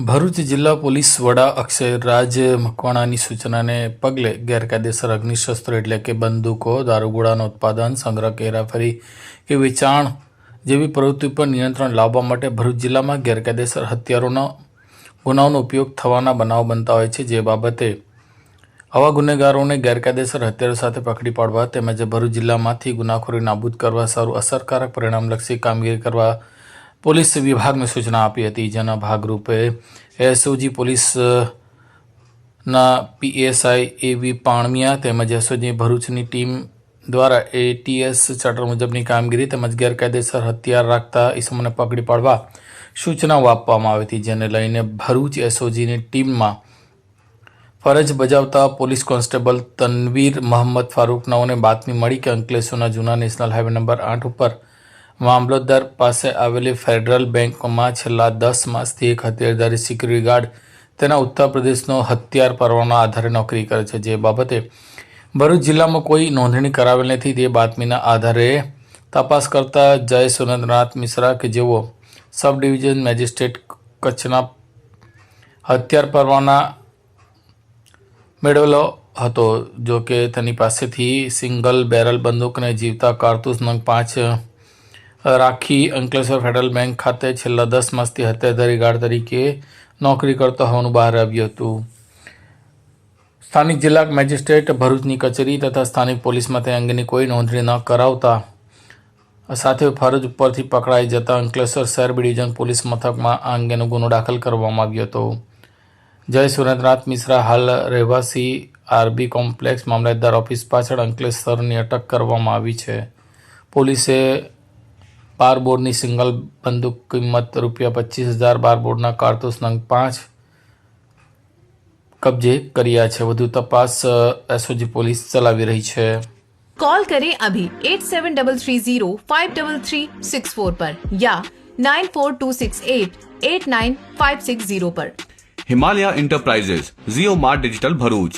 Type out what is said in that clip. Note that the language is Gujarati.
ભરૂચ જિલ્લા પોલીસ વડા અક્ષયરાજ મકવાણાની સૂચનાને પગલે ગેરકાયદેસર અગ્નિશસ્ત્રો એટલે કે બંદૂકો, દારૂગોળાનું ઉત્પાદન, સંગ્રહ, હેરાફેરી કે વેચાણ જેવી પ્રવૃત્તિ પર નિયંત્રણ લાવવા માટે ભરૂચ જિલ્લામાં ગેરકાયદેસર હથિયારોના ગુનાઓનો ઉપયોગ થવાના બનાવો બનતા હોય છે. જે બાબતે આવા ગુનેગારોને ગેરકાયદેસર હથિયારો સાથે પકડી પાડવા તેમજ ભરૂચ જિલ્લામાંથી ગુનાખોરી નાબૂદ કરવા સારું અસરકારક પરિણામલક્ષી કામગીરી કરવા પોલીસ વિભાગને સૂચના આપી હતી. જેના ભાગરૂપે એસઓજી પોલીસના પીએસઆઈ એવી પાણમિયા તેમજ એસઓજી ભરૂચની ટીમ દ્વારા એટીએસ ચાર્ટર મુજબની કામગીરી તેમજ ગેરકાયદેસર હથિયાર રાખતા ઇસમોને પકડી પાડવા સૂચનાઓ આપવામાં આવી હતી. જેને લઈને ભરૂચ એસઓજીની ટીમમાં ફરજ બજાવતા પોલીસ કોન્સ્ટેબલ તનવીર મોહમ્મદ ફારૂક નાઓને બાતમી મળી કે અંકલેશ્વરના જૂના નેશનલ હાઈવે નંબર 8 ઉપર મામલતદાર પાસે આવેલી ફેડરલ બેંકમાં છેલ્લા 10 માસથી એક હથિયારધારી સિક્યુરિટી ગાર્ડ તેના ઉત્તર પ્રદેશનો હથિયાર પરવાના આધારે નોકરી કરે છે. જે બાબતે ભરૂચ જિલ્લામાં કોઈ નોંધણી કરાવેલ નથી. તે બાતમીના આધારે તપાસ કરતા જય સુરેન્દ્રનાથ મિશ્રા કે જેઓ સબ ડિવિઝન મેજિસ્ટ્રેટ કચ્છના હથિયાર પરવાના મેળવેલો હતો. જો કે તેની પાસેથી સિંગલ બેરલ બંદૂક અને જીવતા કારતૂસ નંગ 5 રાખી અંકલેશ્વર ફેડરલ બેંક ખાતે છેલ્લા 10 માસથી હથિયારધારી ગાર્ડ તરીકે નોકરી કરતો હોવાનું બહાર આવ્યું હતું. સ્થાનિક જિલ્લા મેજિસ્ટ્રેટ ભરૂચની કચેરી તથા સ્થાનિક પોલીસમાં તે અંગેની કોઈ નોંધણી ન કરાવતા સાથે ફરજ ઉપરથી પકડાઈ જતા અંકલેશ્વર શહેર બી ડિવિઝન પોલીસ મથકમાં આ અંગેનો ગુનો દાખલ કરવામાં આવ્યો હતો. જય સુરેન્દ્રનાથ મિશ્રા હાલ રહેવાસી આરબી કોમ્પ્લેક્સ મામલતદાર ઓફિસ પાછળ અંકલેશ્વરની અટક કરવામાં આવી છે. પોલીસે બારબોર્ડની સિંગલ બંદૂક કિંમત ₹25,000, બારબોર્ડના કારતૂસ નંગ 5 કબજે કર્યા છે. વધુ તપાસ એસઓજી પોલીસ ચલાવી રહી છે. कॉल करें अभी 8733053364 पर या 9426889560 पर. हिमालय इंटरप्राइजेज, जियो मार्ट डिजिटल भरूच,